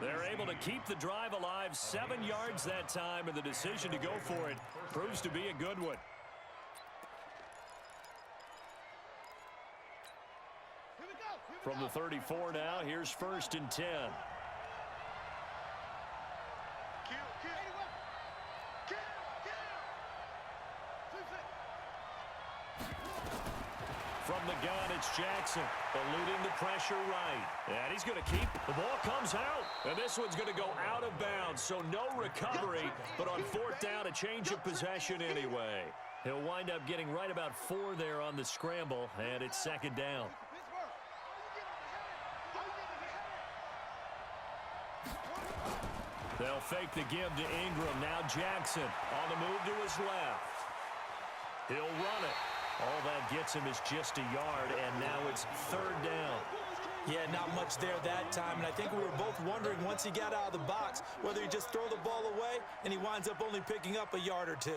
They're able to keep the drive alive, 7 yards that time, and the decision to go for it proves to be a good one. From the 34 now, here's 1st and 10. From the gun, it's Jackson, eluding the pressure right. And he's going to keep. The ball comes out, and this one's going to go out of bounds, so no recovery, but on 4th down, a change of possession anyway. He'll wind up getting right about 4 there on the scramble, and it's 2nd down. They'll fake the give to Ingram. Now Jackson on the move to his left. He'll run it. All that gets him is just a yard, and now it's 3rd down. Yeah, not much there that time, and I think we were both wondering once he got out of the box whether he just throw the ball away, and he winds up only picking up a yard or 2.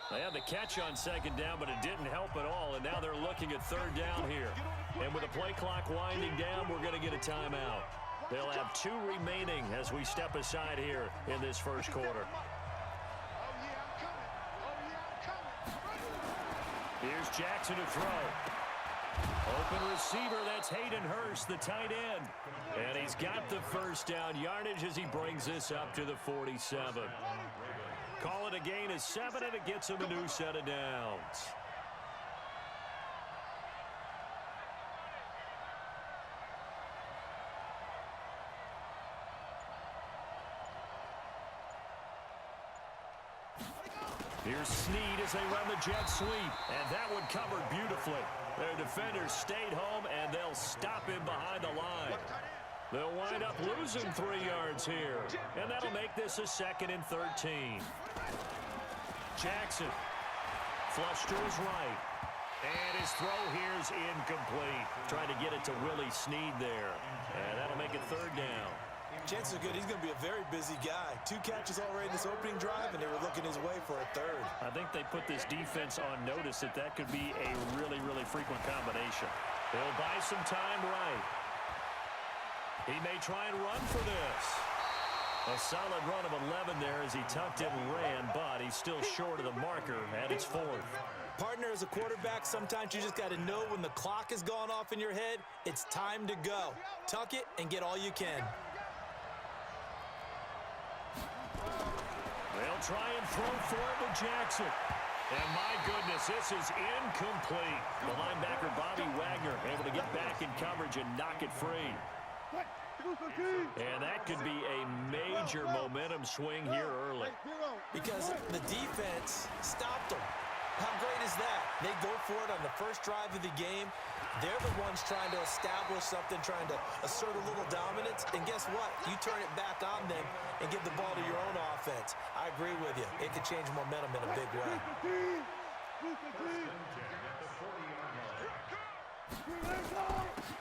They had the catch on 2nd down, but it didn't help at all, and now they're looking at 3rd down here. And with the play clock winding down, we're going to get a timeout. They'll have 2 remaining as we step aside here in this 1st quarter. Here's Jackson to throw. Open receiver, that's Hayden Hurst, the tight end. And he's got the 1st down yardage as he brings this up to the 47. Call it a gain of 7, and it gets him a new set of downs. Here's Snead as they run the jet sweep, and that one covered beautifully. Their defenders stayed home, and they'll stop him behind the line. They'll wind up losing 3 yards here, and that'll make this a 2nd and 13. Jackson, flush to his right, and his throw here's incomplete. Trying to get it to Willie Snead there, and that'll make it 3rd down. Chances are good he's going to be a very busy guy. 2 catches already in this opening drive, and they were looking his way for a 3rd. I think they put this defense on notice that could be a really, really frequent combination. They'll buy some time right. He may try and run for this. A solid run of 11 there as he tucked it and ran, but he's still short of the marker, and it's 4th. Partner, as a quarterback, sometimes you just got to know when the clock has gone off in your head, it's time to go. Tuck it and get all you can. They'll try and throw for it with Jackson. And my goodness, this is incomplete. The linebacker, Bobby Wagner, able to get back in coverage and knock it free. And that could be a major momentum swing here early. Because the defense stopped them. How great is that? They go for it on the first drive of the game. They're the ones trying to establish something, trying to assert a little dominance. And guess what? You turn it back on them and give the ball to your own offense. I agree with you. It could change momentum in a big way.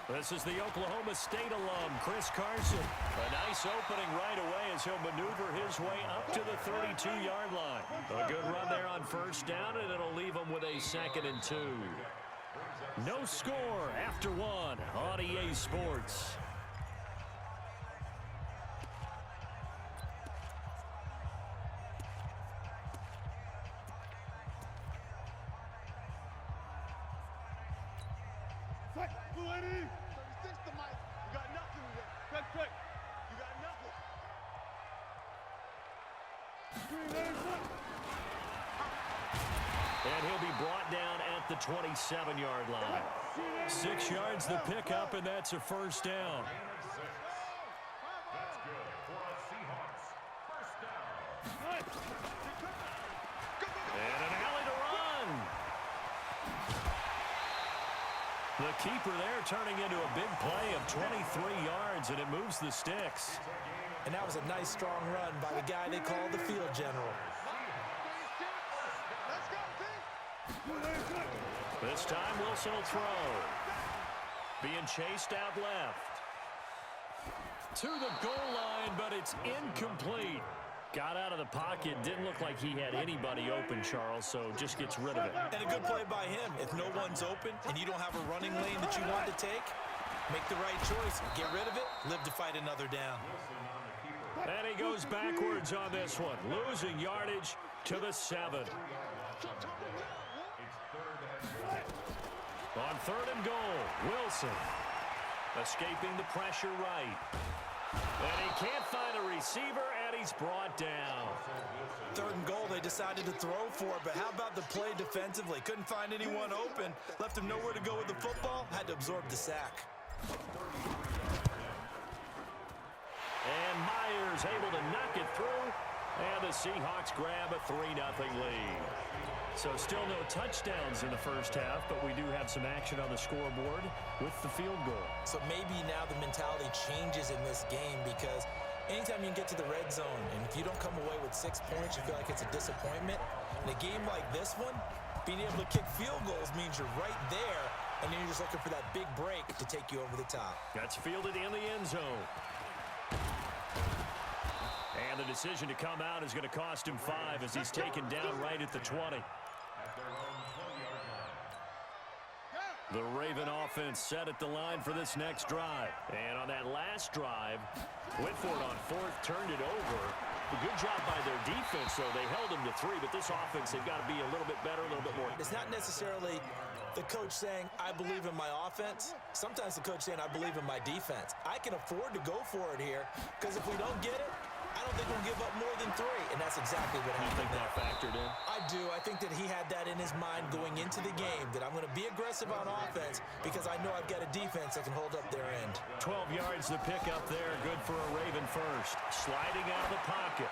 This is the Oklahoma State alum, Chris Carson. A nice opening right away as he'll maneuver his way up to the 32-yard line. A good run there on 1st down, and it'll leave him with a 2nd and 2. No score after 1 on EA Sports. And he'll be brought down at the 27-yard line. 6 yards the pickup, and that's a 1st down. And an alley to run. The keeper there turning into a big play of 23 yards, and it moves the sticks. And that was a nice, strong run by the guy they call the field general. This time Wilson will throw. Being chased out left. To the goal line, but it's incomplete. Got out of the pocket. Didn't look like he had anybody open, Charles, so just gets rid of it. And a good play by him. If no one's open and you don't have a running lane that you want to take, make the right choice. Get rid of it. Live to fight another down. And he goes backwards on this one. Losing yardage to the 7. On 3rd and goal, Wilson escaping the pressure right. And he can't find a receiver, and he's brought down. 3rd and goal they decided to throw for, but how about the play defensively? Couldn't find anyone open. Left him nowhere to go with the football. Had to absorb the sack. And Myers able to knock it through. And the Seahawks grab a 3-0 lead. So still no touchdowns in the first half, but we do have some action on the scoreboard with the field goal. So maybe now the mentality changes in this game because anytime you can get to the red zone, and if you don't come away with 6 points, you feel like it's a disappointment. In a game like this one, being able to kick field goals means you're right there, and then you're just looking for that big break to take you over the top. That's fielded in the end zone. And the decision to come out is going to cost him 5 as he's taken down right at the 20. The Raven offense set at the line for this next drive. And on that last drive, Whitford on 4th turned it over. A good job by their defense, though. They held them to 3, but this offense, they've got to be a little bit better, a little bit more. It's not necessarily the coach saying, I believe in my offense. Sometimes the coach saying, I believe in my defense. I can afford to go for it here because if we don't get it, I don't think we'll give up more than 3, and that's exactly what happened. You think that factored in? I do. I think that he had that in his mind going into the game, that I'm going to be aggressive on offense because I know I've got a defense that can hold up their end. 12 yards to pick up there. Good for a Raven first. Sliding out of the pocket.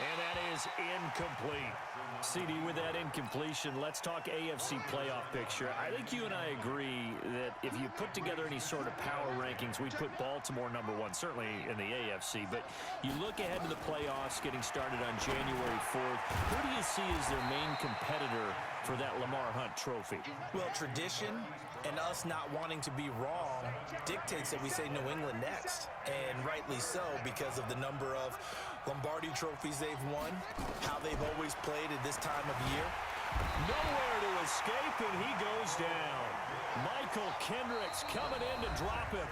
And that is incomplete. CD, with that incompletion, let's talk AFC playoff picture. I think you and I agree that if you put together any sort of power rankings, we'd put Baltimore number 1, certainly in the AFC. But you look ahead to the playoffs getting started on January 4th. Who do you see as their main competitor for that Lamar Hunt trophy? Well, tradition and us not wanting to be wrong dictates that we say New England next. And rightly so because of the number of Lombardi trophies they've won, how they've always played at this time of year. Nowhere to escape, and he goes down. Michael Kendricks coming in to drop him.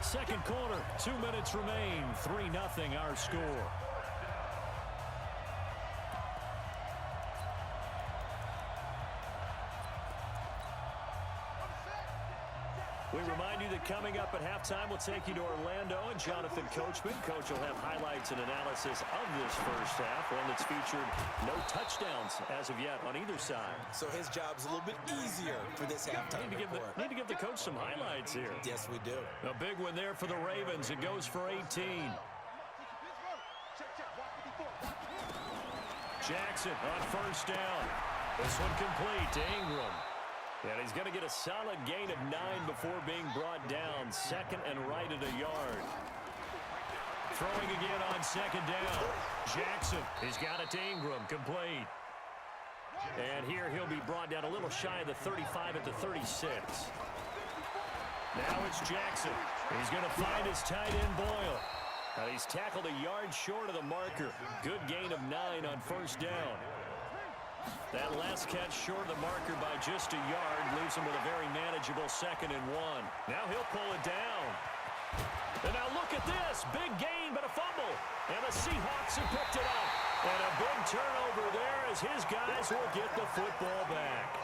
Second quarter, 2 minutes remain. 3-0 our score. We remind you that coming up at halftime, we'll take you to Orlando and Jonathan Coachman. Coach will have highlights and analysis of this first half, one that's featured no touchdowns as of yet on either side. So his job's a little bit easier for this halftime report. Need to give the coach some highlights here. Yes, we do. A big one there for the Ravens. It goes for 18. Jackson on first down. This one complete to Ingram. And he's going to get a solid gain of 9 before being brought down. 2nd and right at a yard. Throwing again on 2nd down. Jackson, he's got it to Ingram, complete. And here he'll be brought down a little shy of the 35 at the 36. Now it's Jackson. He's going to find his tight end Boyle. And he's tackled a yard short of the marker. Good gain of 9 on first down. That last catch short of the marker by just a yard leaves him with a very manageable 2nd and 1. Now he'll pull it down. And now look at this. Big gain, but a fumble. And the Seahawks have picked it up. And a big turnover there as his guys will get the football back.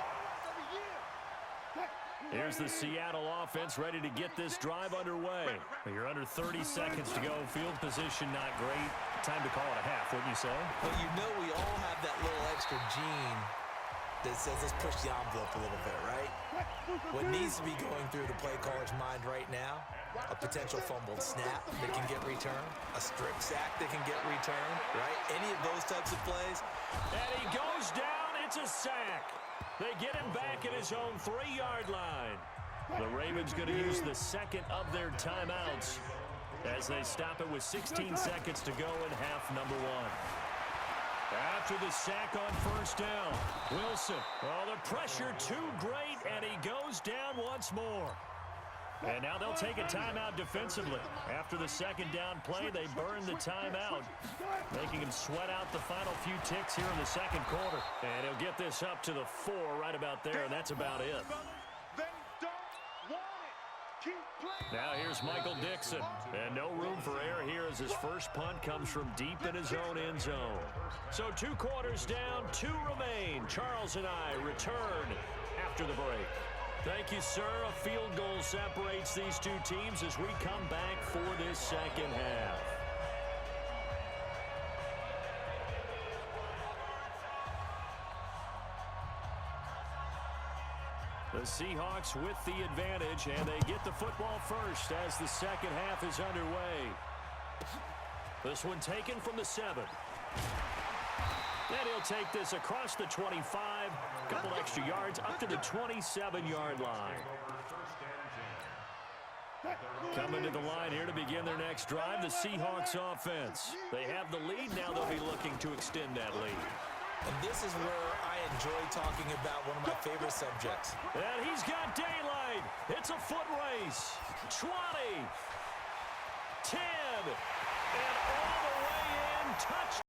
Here's the Seattle offense ready to get this drive underway. You're under 30 seconds to go. Field position not great. Time to call it a half, wouldn't you say? Well, you know we all have that little extra gene that says let's push the envelope a little bit, right? What needs to be going through the play caller's mind right now, a potential fumbled snap that can get returned, a strip sack that can get returned, right? Any of those types of plays. And he goes down. It's a sack. They get him back at his own 3-yard line. The Ravens going to use the 2nd of their timeouts as they stop it with 16 seconds to go in half number 1. After the sack on first down, Wilson. Oh, the pressure too great, and he goes down once more. And now they'll take a timeout defensively. After the second down play, they burn the timeout, making him sweat out the final few ticks here in the second quarter. And he'll get this up to the 4 right about there, and that's about it. Now here's Michael Dixon. And no room for error here as his first punt comes from deep in his own end zone. So 2 quarters down, 2 remain. Charles and I return after the break. Thank you, sir. A field goal separates these 2 teams as we come back for this second half. The Seahawks with the advantage, and they get the football first as the second half is underway. This one taken from the 7. And he'll take this across the 25, a couple extra yards up to the 27-yard line. Coming to the line here to begin their next drive, the Seahawks offense. They have the lead, now they'll be looking to extend that lead. And this is where I enjoy talking about one of my favorite subjects. And he's got daylight. It's a foot race. 20, 10, and all the way in, touchdown.